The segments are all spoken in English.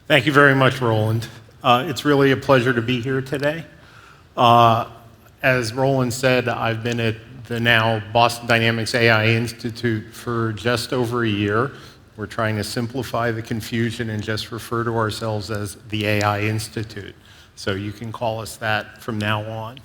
Thank you very much, Roland. It's really a pleasure to be here today. As Roland said, I've been at the now Boston Dynamics AI Institute for just over a year. We're trying to simplify the confusion and just refer to ourselves as the AI Institute. So you can call us that from now on.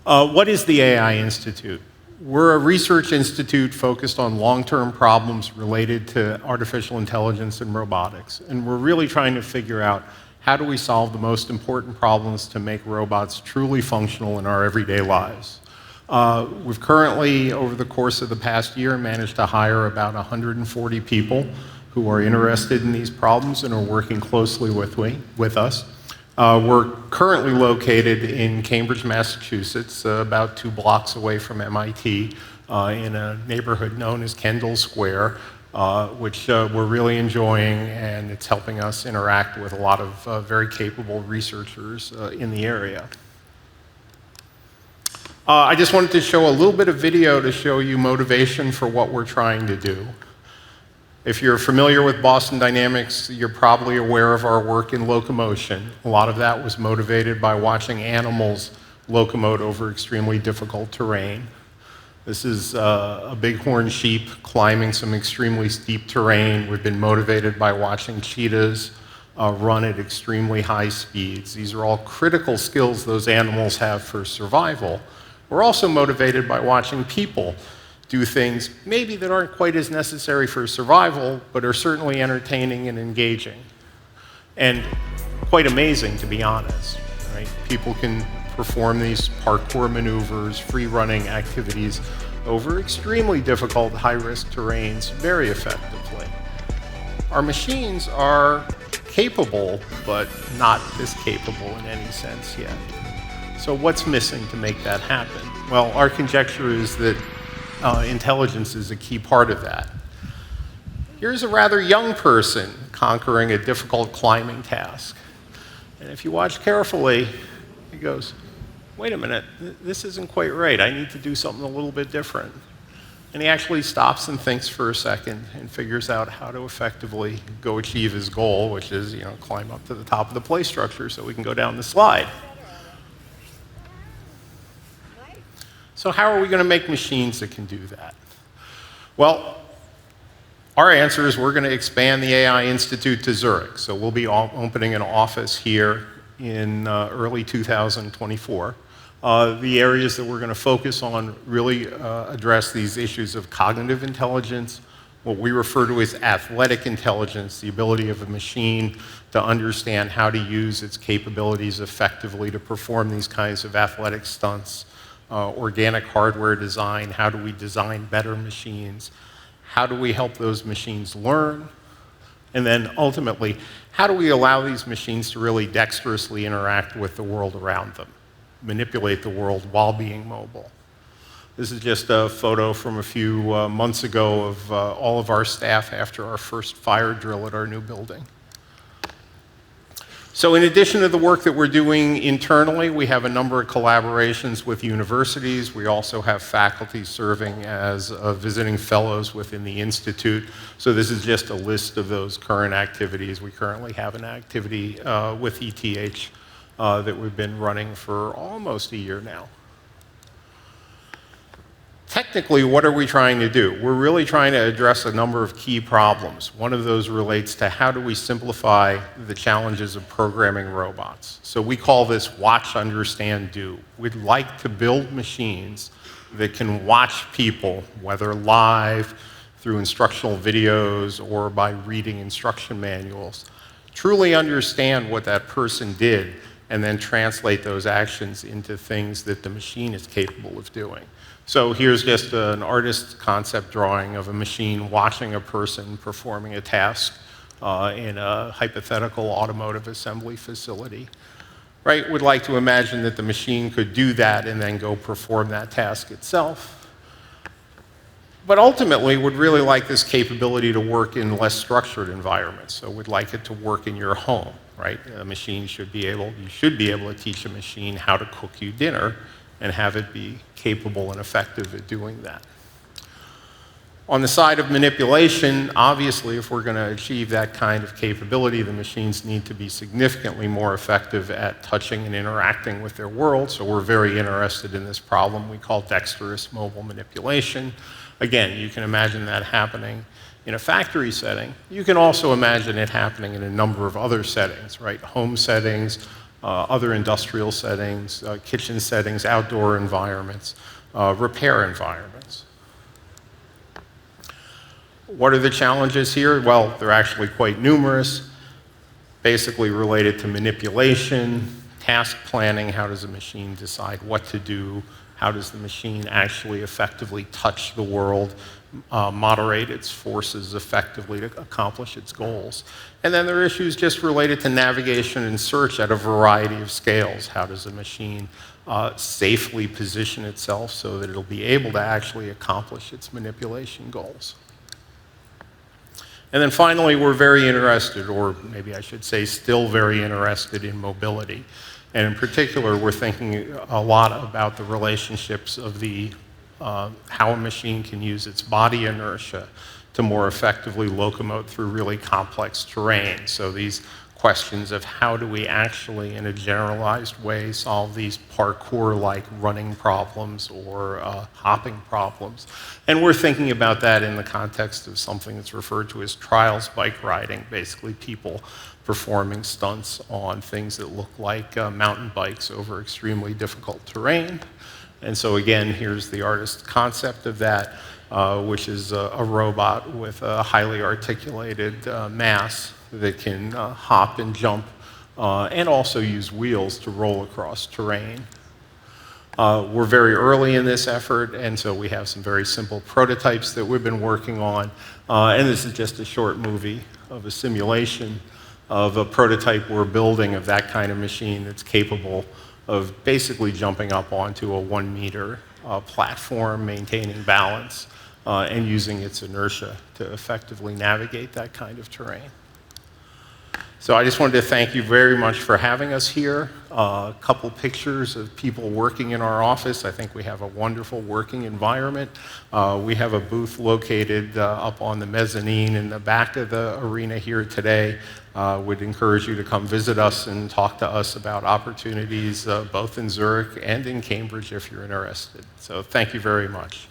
What is the AI Institute? We're a research institute focused on long-term problems related to artificial intelligence and robotics. And we're really trying to figure out how do we solve the most important problems to make robots truly functional in our everyday lives. We've currently, over the course of the past year, managed to hire about 140 people who are interested in these problems and are working closely with us. We're currently located in Cambridge, Massachusetts, about 2 blocks away from MIT, in a neighborhood known as Kendall Square, which we're really enjoying, and it's helping us interact with a lot of very capable researchers in the area. I just wanted to show a little bit of video to show you motivation for what we're trying to do. If you're familiar with Boston Dynamics, you're probably aware of our work in locomotion. A lot of that was motivated by watching animals locomote over extremely difficult terrain. This is a bighorn sheep climbing some extremely steep terrain. We've been motivated by watching cheetahs run at extremely high speeds. These are all critical skills those animals have for survival. We're also motivated by watching people do things maybe that aren't quite as necessary for survival, but are certainly entertaining and engaging. And quite amazing, to be honest, right? People can perform these parkour maneuvers, free-running activities over extremely difficult, high-risk terrains very effectively. Our machines are capable, but not this capable in any sense yet. So what's missing to make that happen? Well, our conjecture is that intelligence is a key part of that. Here's a rather young person conquering a difficult climbing task. And if you watch carefully, he goes, wait a minute, this isn't quite right. I need to do something a little bit different. And he actually stops and thinks for a second and figures out how to effectively go achieve his goal, which is, climb up to the top of the play structure so we can go down the slide. So how are we going to make machines that can do that? Well, our answer is we're going to expand the AI Institute to Zurich. So we'll be opening an office here in early 2024. The areas that we're going to focus on really address these issues of cognitive intelligence, what we refer to as athletic intelligence, the ability of a machine to understand how to use its capabilities effectively to perform these kinds of athletic stunts. Organic hardware design, how do we design better machines? How do we help those machines learn? And then ultimately, how do we allow these machines to really dexterously interact with the world around them, manipulate the world while being mobile? This is just a photo from a few months ago of all of our staff after our first fire drill at our new building. So in addition to the work that we're doing internally, we have a number of collaborations with universities. We also have faculty serving as visiting fellows within the Institute. So this is just a list of those current activities. We currently have an activity with ETH that we've been running for almost a year now. Technically, what are we trying to do? We're really trying to address a number of key problems. One of those relates to how do we simplify the challenges of programming robots. So we call this watch, understand, do. We'd like to build machines that can watch people, whether live, through instructional videos, or by reading instruction manuals, truly understand what that person did, and then translate those actions into things that the machine is capable of doing. So here's just an artist's concept drawing of a machine watching a person performing a task in a hypothetical automotive assembly facility. Right? We'd like to imagine that the machine could do that and then go perform that task itself. But ultimately, we'd really like this capability to work in less structured environments. So we'd like it to work in your home, right? A machine should be able, you should be able to teach a machine how to cook you dinner and have it be capable and effective at doing that. On the side of manipulation, obviously, if we're going to achieve that kind of capability, the machines need to be significantly more effective at touching and interacting with their world. So we're very interested in this problem we call dexterous mobile manipulation. Again, you can imagine that happening in a factory setting. You can also imagine it happening in a number of other settings, right? Home settings, other industrial settings, kitchen settings, outdoor environments, repair environments. What are the challenges here? Well, they're actually quite numerous, basically related to manipulation, task planning. How does a machine decide what to do? How does the machine actually effectively touch the world, moderate its forces effectively to accomplish its goals? And then there are issues just related to navigation and search at a variety of scales. How does a machine safely position itself so that it'll be able to actually accomplish its manipulation goals? And then finally, we're very interested, or maybe I should say still very interested in mobility. And in particular, we're thinking a lot about the relationships of how a machine can use its body inertia to more effectively locomote through really complex terrain. So these questions of how do we actually, in a generalized way, solve these parkour-like running problems or hopping problems. And we're thinking about that in the context of something that's referred to as trials bike riding, basically people performing stunts on things that look like mountain bikes over extremely difficult terrain. And so again, here's the artist's concept of that, which is a robot with a highly articulated mass that can hop and jump and also use wheels to roll across terrain. We're very early in this effort, and so we have some very simple prototypes that we've been working on. And this is just a short movie of a simulation of a prototype we're building of that kind of machine that's capable of basically jumping up onto a 1-meter platform, maintaining balance, and using its inertia to effectively navigate that kind of terrain. So I just wanted to thank you very much for having us here. A couple pictures of people working in our office. I think we have a wonderful working environment. We have a booth located up on the mezzanine in the back of the arena here today. Would encourage you to come visit us and talk to us about opportunities both in Zurich and in Cambridge if you're interested. So thank you very much.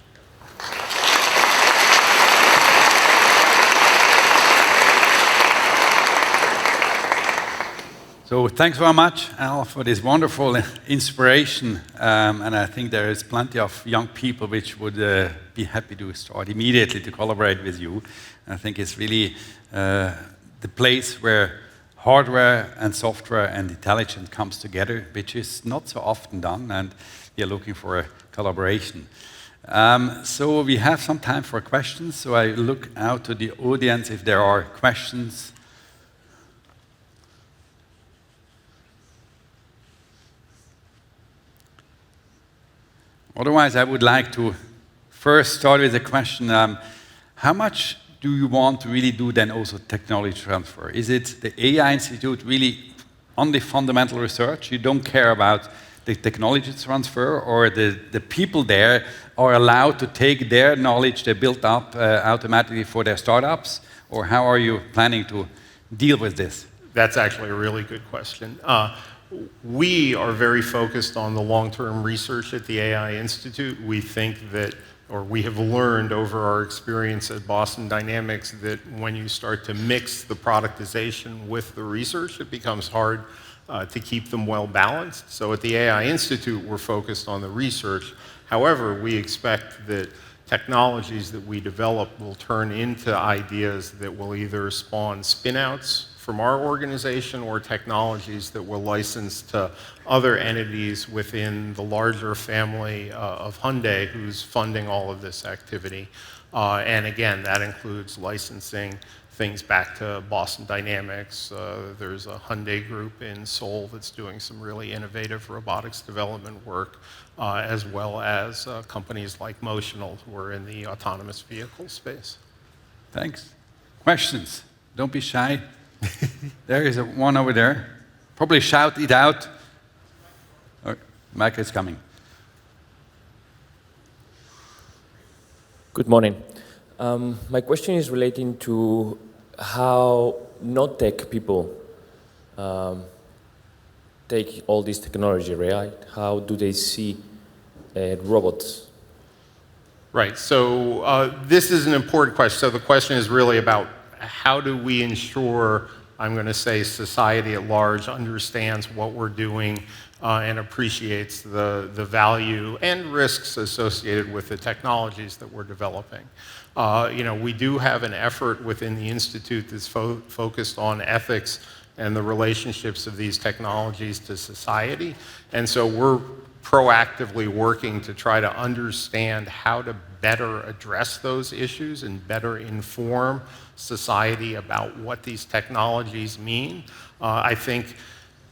So thanks very much, Al, for this wonderful inspiration. And I think there is plenty of young people which would be happy to start immediately to collaborate with you. And I think it's really the place where hardware and software and intelligence comes together, which is not so often done, and we are looking for a collaboration. So we have some time for questions, so I look out to the audience if there are questions. Otherwise, I would like to first start with a question. How much do you want to really do then also technology transfer? Is it the AI Institute really on the fundamental research? You don't care about the technology transfer, or the people there are allowed to take their knowledge they built up automatically for their startups? Or how are you planning to deal with this? That's actually a really good question. We are very focused on the long-term research at the AI Institute. We think that, or we have learned over our experience at Boston Dynamics, that when you start to mix the productization with the research, it becomes hard to keep them well balanced. So at the AI Institute, we're focused on the research. However, we expect that technologies that we develop will turn into ideas that will either spawn spin-outs from our organization or technologies that will license to other entities within the larger family of Hyundai, who's funding all of this activity. And again, that includes licensing things back to Boston Dynamics. There's a Hyundai group in Seoul that's doing some really innovative robotics development work, as well as companies like Motional, who are in the autonomous vehicle space. Thanks. Questions? Don't be shy. There is one over there. Probably shout it out. Oh, mic is coming. Good morning. My question is relating to how not tech people take all this technology, right? How do they see robots? Right, so this is an important question. So the question is really about how do we ensure, I'm going to say, society at large understands what we're doing and appreciates the value and risks associated with the technologies that we're developing. We do have an effort within the Institute that's focused on ethics and the relationships of these technologies to society. And so we're proactively working to try to understand how to better address those issues and better inform society about what these technologies mean. I think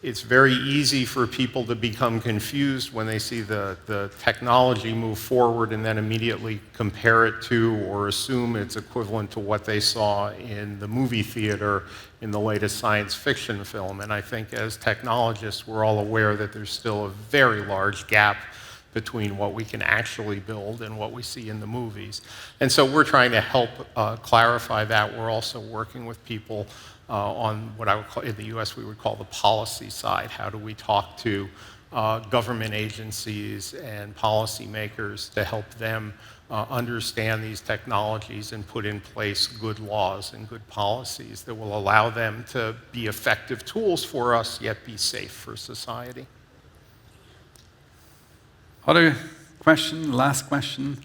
it's very easy for people to become confused when they see the technology move forward and then immediately compare it to or assume it's equivalent to what they saw in the movie theater in the latest science fiction film. And I think as technologists, we're all aware that there's still a very large gap between what we can actually build and what we see in the movies. And so we're trying to help clarify that. We're also working with people on what I would call, in the US, we would call the policy side. How do we talk to government agencies and policymakers to help them understand these technologies and put in place good laws and good policies that will allow them to be effective tools for us, yet be safe for society. Other question, last question?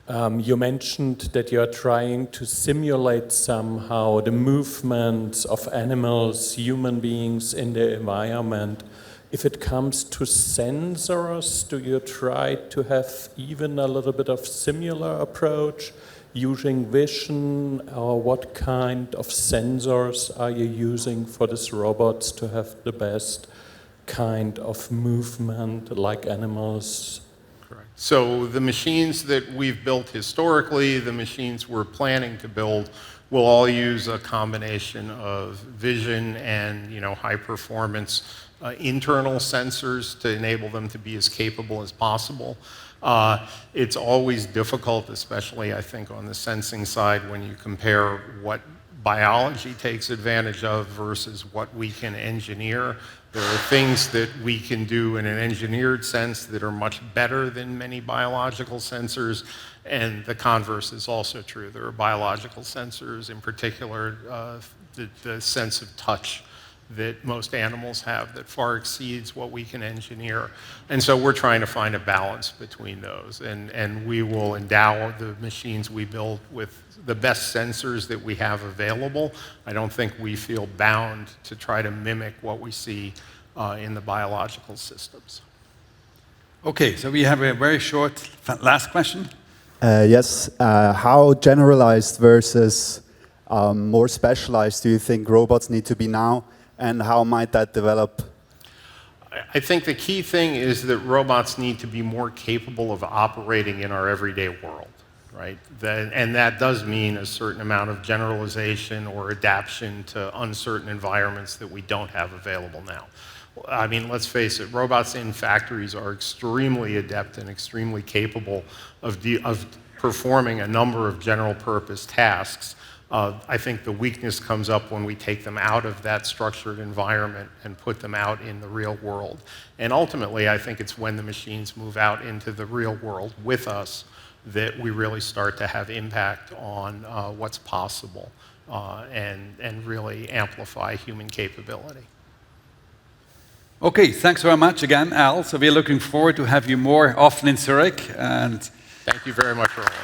You mentioned that you are trying to simulate somehow the movements of animals, human beings in the environment. If it comes to sensors, do you try to have even a little bit of similar approach, using vision, or what kind of sensors are you using for these robots to have the best kind of movement like animals? So the machines that we've built historically, the machines we're planning to build, will all use a combination of vision and high performance internal sensors to enable them to be as capable as possible. It's always difficult, especially I think on the sensing side, when you compare what biology takes advantage of versus what we can engineer. There are things that we can do in an engineered sense that are much better than many biological sensors, and the converse is also true. There are biological sensors, in particular the sense of touch that most animals have that far exceeds what we can engineer. And so we're trying to find a balance between those, and we will endow the machines we build with the best sensors that we have available. I don't think we feel bound to try to mimic what we see in the biological systems. Okay, so we have a very short last question. Yes, how generalized versus more specialized do you think robots need to be now, and how might that develop? I think the key thing is that robots need to be more capable of operating in our everyday world, right? And that does mean a certain amount of generalization or adaptation to uncertain environments that we don't have available now. I mean, let's face it, robots in factories are extremely adept and extremely capable of performing a number of general purpose tasks. I think the weakness comes up when we take them out of that structured environment and put them out in the real world. And ultimately, I think it's when the machines move out into the real world with us that we really start to have impact on what's possible and really amplify human capability. Okay, thanks very much again, Al. So we're looking forward to have you more often in Zurich. And thank you very much, Roland.